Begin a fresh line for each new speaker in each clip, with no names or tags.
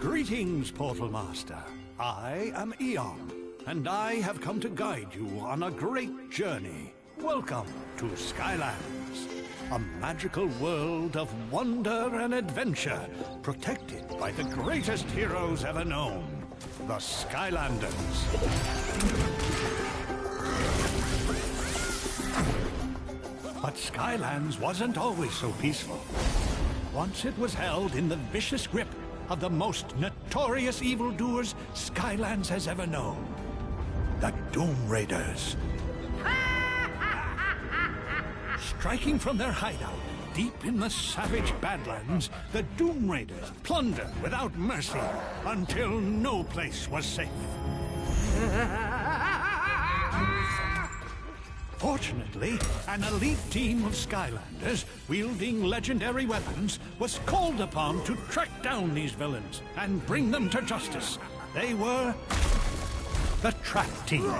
Greetings, Portal Master. I am Eon, and I have come to guide you on a great journey. Welcome to Skylands, a magical world of wonder and adventure, protected by the greatest heroes ever known, the Skylanders. But Skylands wasn't always so peaceful. Once it was held in the vicious grip of the most notorious evildoers Skylands has ever known. The Doom Raiders. Striking from their hideout deep in the savage Badlands, the Doom Raiders plundered without mercy until no place was safe. Fortunately, an elite team of Skylanders, wielding legendary weapons, was called upon to track down these villains and bring them to justice. They were the Trap Team.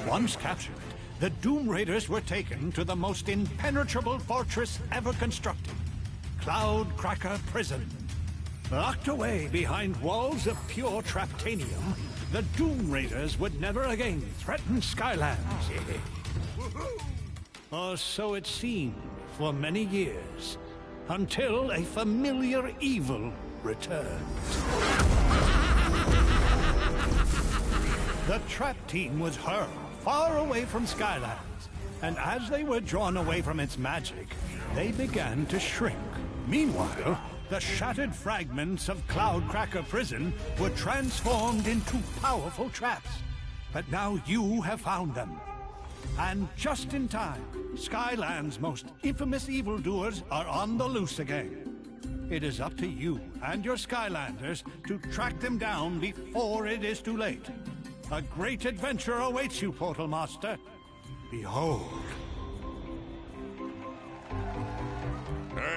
Once captured, the Doom Raiders were taken to the most impenetrable fortress ever constructed, Cloud Cracker Prison. Locked away behind walls of pure Traptanium, the Doom Raiders would never again threaten Skylands. Or so it seemed for many years, until a familiar evil returned. The Trap Team was hurled far away from Skylands, and as they were drawn away from its magic, they began to shrink. Meanwhile, the shattered fragments of Cloud Cracker Prison were transformed into powerful traps. But now you have found them. And just in time, Skyland's most infamous evildoers are on the loose again. It is up to you and your Skylanders to track them down before it is too late. A great adventure awaits you, Portal Master. Behold.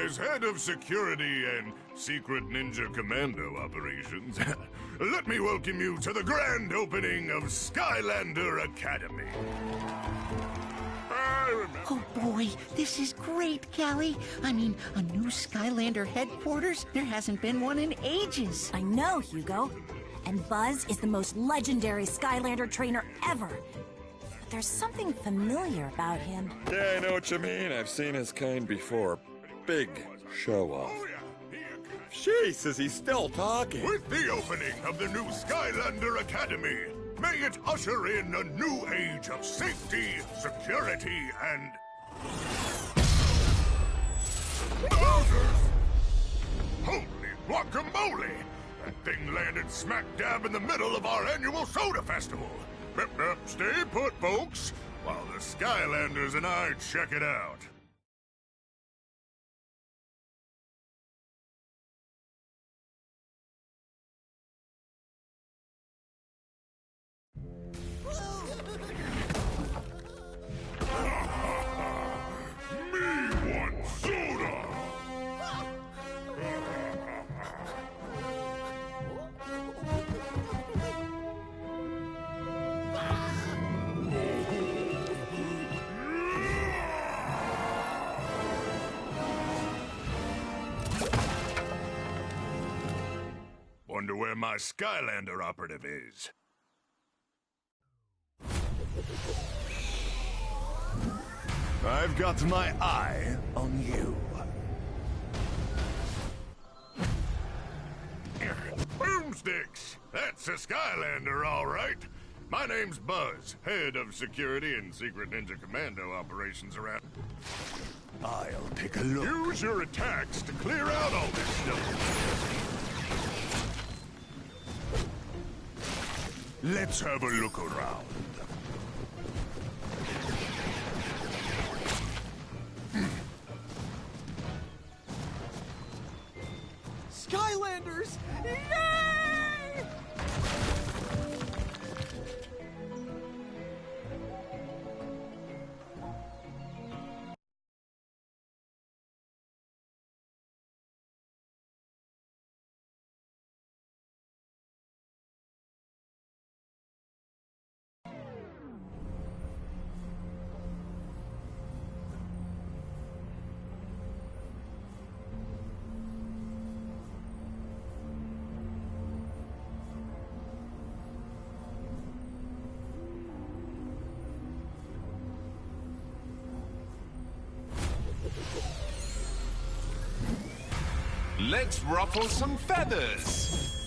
As head of security and secret ninja commando operations, let me welcome you to the grand opening of Skylander Academy.
Oh boy, this is great, Callie. I mean, a new Skylander headquarters? There hasn't been one in ages.
I know, Hugo. And Buzz is the most legendary Skylander trainer ever. But there's something familiar about him.
Yeah, I know what you mean. I've seen his kind before. Big show-off. Jeez, is he still talking?
With the opening of the new Skylander Academy, may it usher in a new age of safety, security, and... Bowsers! Holy guacamole! That thing landed smack dab in the middle of our annual soda festival. Stay put, folks, while the Skylanders and I check it out. Me want soda! Wonder where my Skylander operative is. I've got my eye on you. Boomsticks! That's a Skylander, all right. My name's Buzz, head of security and secret ninja commando operations around. I'll take a look. Use your attacks to clear out all this stuff. Let's have a look around.
Skylanders! Yay!
Let's ruffle some feathers.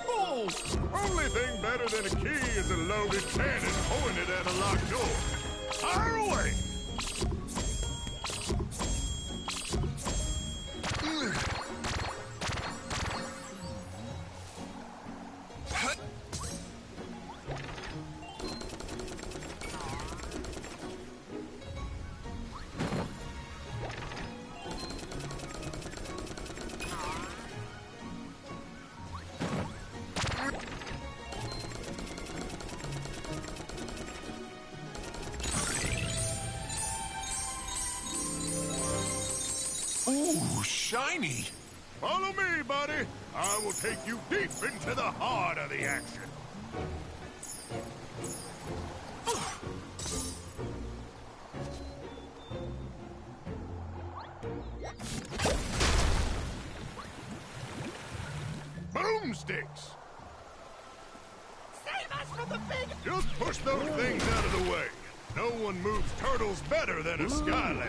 Oh, only thing better than a key is a loaded cannon pointed at a locked door. Fire away!
Ooh, shiny.
Follow me, buddy. I will take you deep into the heart of the action. Boomsticks!
Save us from the big...
Just push those things out of the way. No one moves turtles better than a Skylander.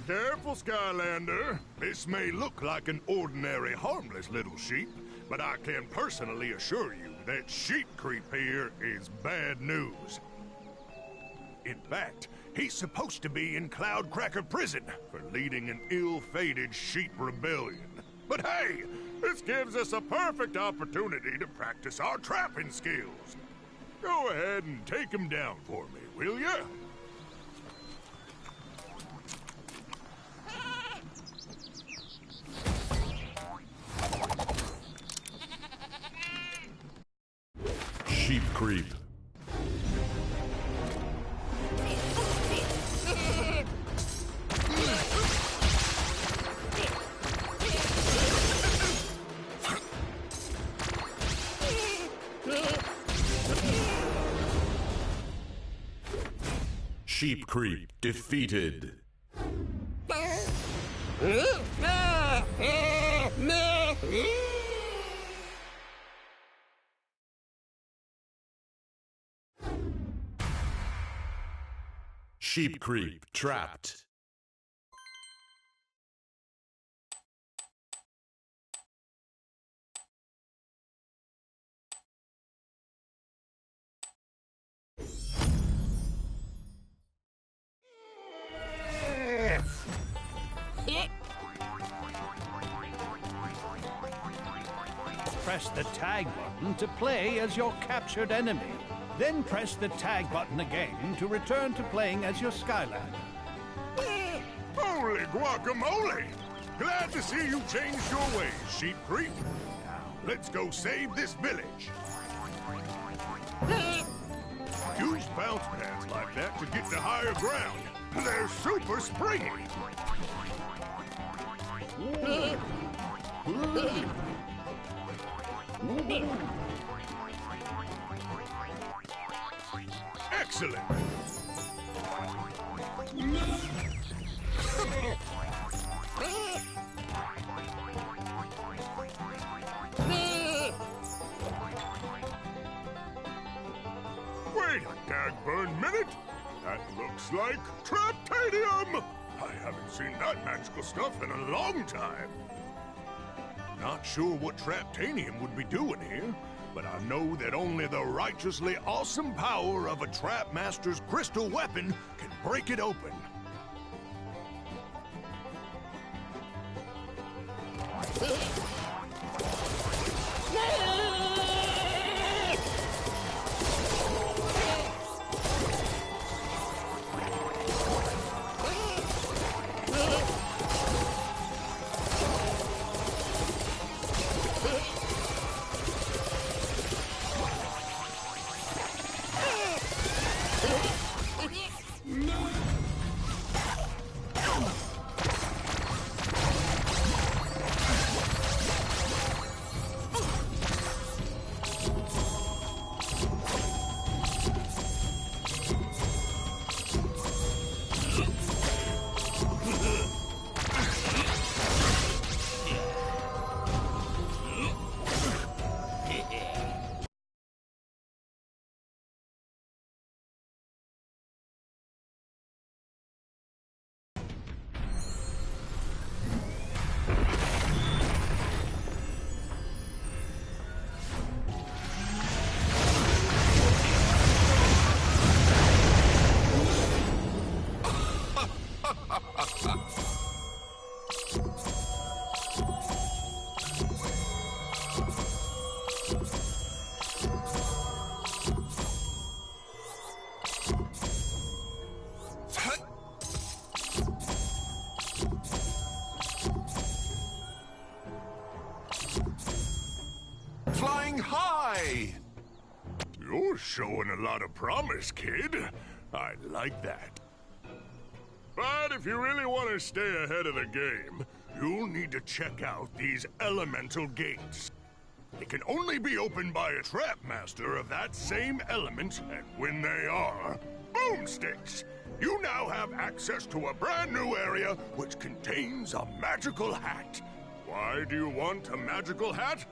Careful, Skylander. This may look like an ordinary, harmless little sheep, but I can personally assure you that sheep creep here is bad news. In fact, he's supposed to be in Cloudcracker Prison for leading an ill-fated sheep rebellion. But hey, this gives us a perfect opportunity to practice our trapping skills. Go ahead and take him down for me, will ya?
Sheep creep. Sheep creep defeated. Sheep creep trapped.
Press the tag button to play as your captured enemy. Then press the tag button again to return to playing as your Skylander.
Holy guacamole! Glad to see you changed your ways, Sheep Creep. Now, let's go save this village. Use bounce pads like that to get to higher ground. They're super springy. Excellent. Wait a dagburn minute. That looks like Traptanium. I haven't seen that magical stuff in a long time. Not sure what Traptanium would be doing here, but I know that only the righteously awesome power of a Trap Master's crystal weapon can break it open.
Flying high!
You're showing a lot of promise, kid. I like that. But if you really want to stay ahead of the game, you'll need to check out these elemental gates. They can only be opened by a trap master of that same element, and when they are, boomsticks! You now have access to a brand new area which contains a magical hat. Why do you want a magical hat?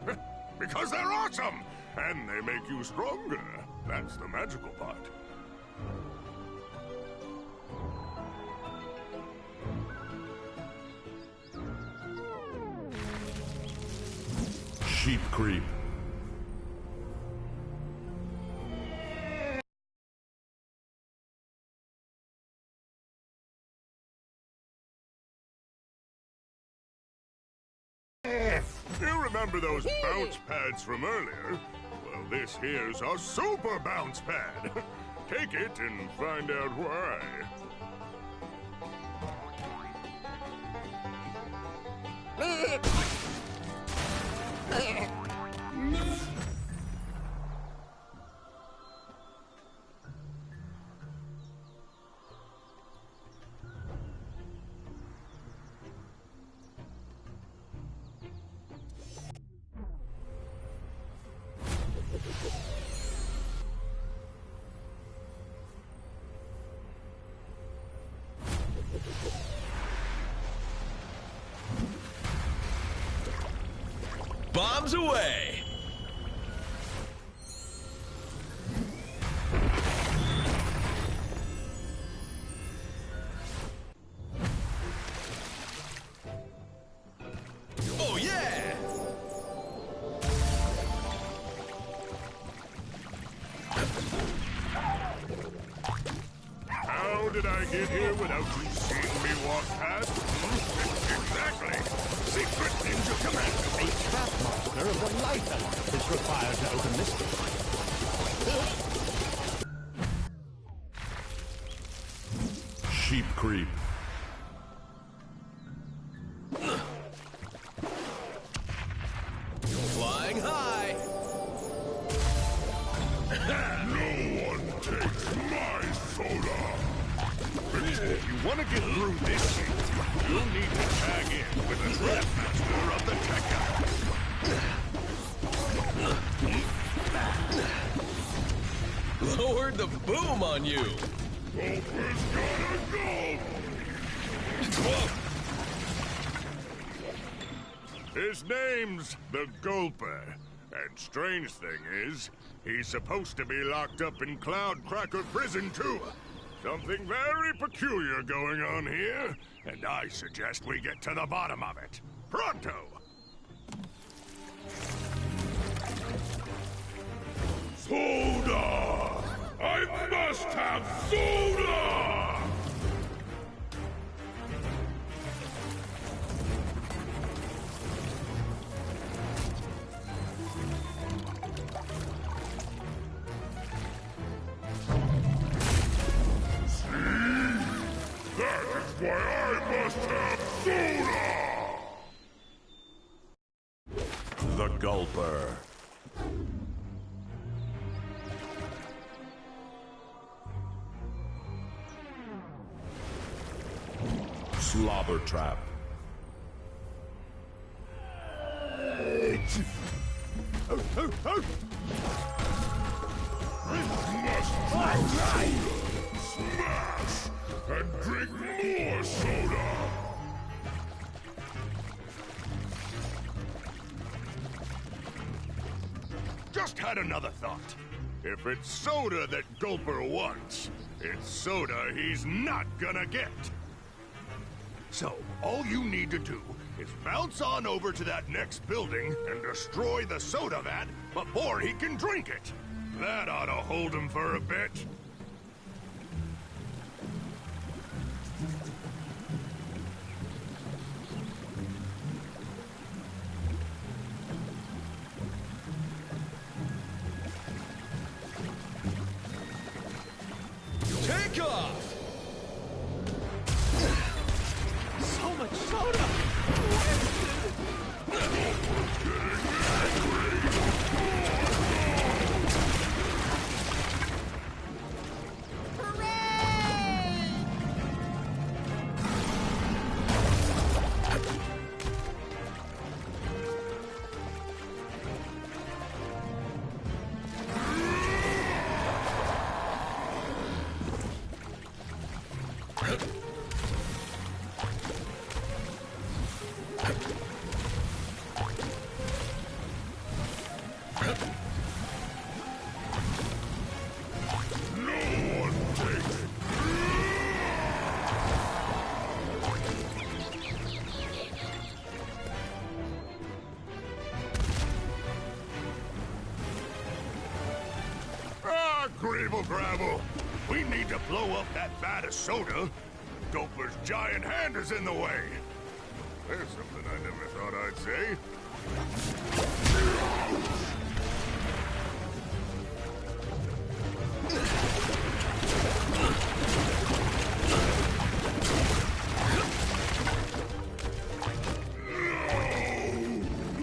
Because they're awesome! And they make you stronger. That's the magical part.
Sheep creep.
You remember those bounce pads from earlier? Well, this here's a super bounce pad. Take it and find out why.
Bombs away! Oh yeah!
How did I get here without you seeing me walk past? Exactly! Secret Ninja Commando!
A trap master of the light element is required to open this door.
Sheep creep.
Flying high!
No one takes my soda! If you want to get through this shit, you'll need to tag in with the trap master of the tech guy.
Lowered the boom on you!
Gulper's gotta go!
Whoa!
His name's the Gulper. And strange thing is, he's supposed to be locked up in Cloud Cracker Prison too. Something very peculiar going on here, and I suggest we get to the bottom of it. Pronto! Soda! I must have soda! That is why I must have soda!
The Gulper. Slobber trap.
Must smash and drink more soda. Just had another thought. If it's soda that Gulper wants, it's soda he's not gonna get. So, all you need to do is bounce on over to that next building and destroy the soda vat before he can drink it. That ought to hold him for a bit.
Take off!
So much soda!
Gribble gravel! We need to blow up that vat of soda. Gulper's giant hand is in the way. There's something I never thought I'd say.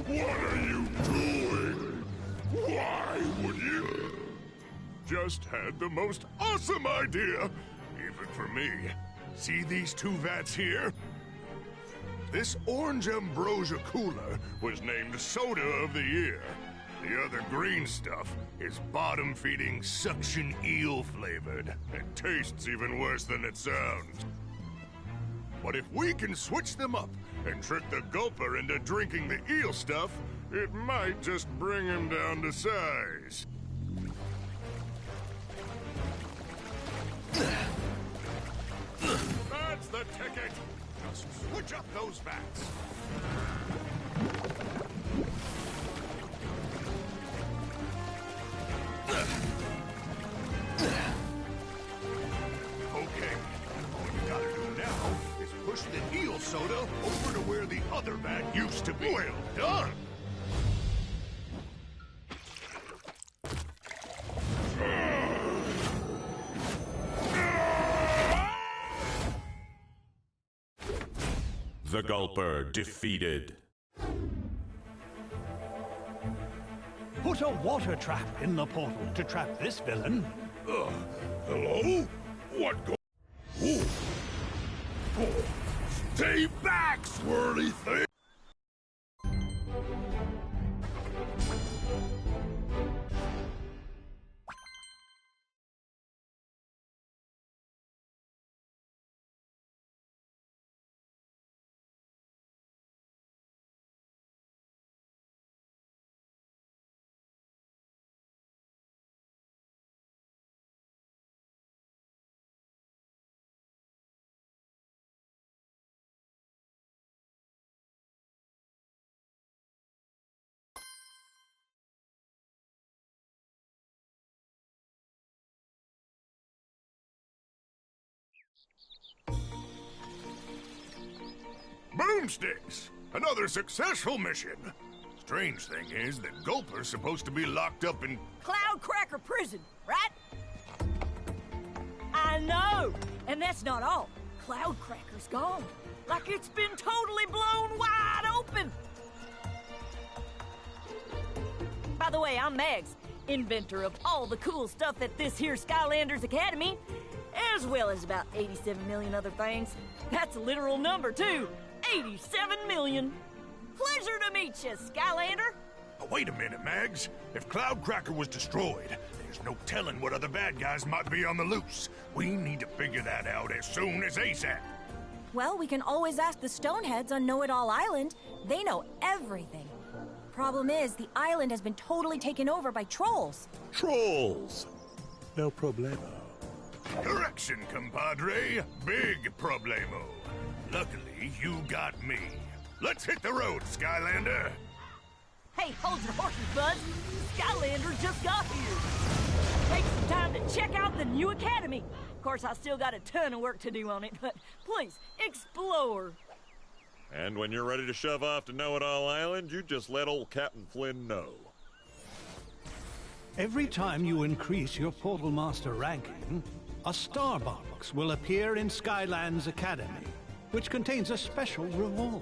What are you doing? Why would you? Just had the most awesome idea, even for me. See these two vats here? This orange ambrosia cooler was named Soda of the Year. The other green stuff is bottom-feeding suction eel flavored. It tastes even worse than it sounds. But if we can switch them up and trick the gulper into drinking the eel stuff, it might just bring him down to size. That's the ticket! Just switch up those vats! Okay, all you gotta do now is push the eel soda over to where the other vat used to be. Well done!
The Gulper defeated.
Put a water trap in the portal to trap this villain.
Hello? What go? Ooh. Oh. Stay back, swirly thing! Boomsticks! Another successful mission! Strange thing is that Gulper's supposed to be locked up in...
Cloudcracker prison, right? I know! And that's not all. Cloudcracker's gone. Like it's been totally blown wide open! By the way, I'm Mags, inventor of all the cool stuff at this here Skylanders Academy, as well as about 87 million other things. That's a literal number, too. 87 million. Pleasure to meet you, Skylander.
Oh, wait a minute, Mags. If Cloudcracker was destroyed, there's no telling what other bad guys might be on the loose. We need to figure that out as soon as ASAP.
Well, we can always ask the Stoneheads on Know-It-All Island. They know everything. Problem is, the island has been totally taken over by trolls.
Trolls. No problemo.
Correction, compadre. Big problemo. Luckily, you got me. Let's hit the road, Skylander.
Hey, hold your horses, Buzz. Skylander just got here. Take some time to check out the new academy. Of course, I still got a ton of work to do on it, but please, explore.
And when you're ready to shove off to Know-It-All Island, you just let old Captain Flynn know.
Every time you increase your Portal Master ranking, a star box will appear in Skyland's Academy, which contains a special reward.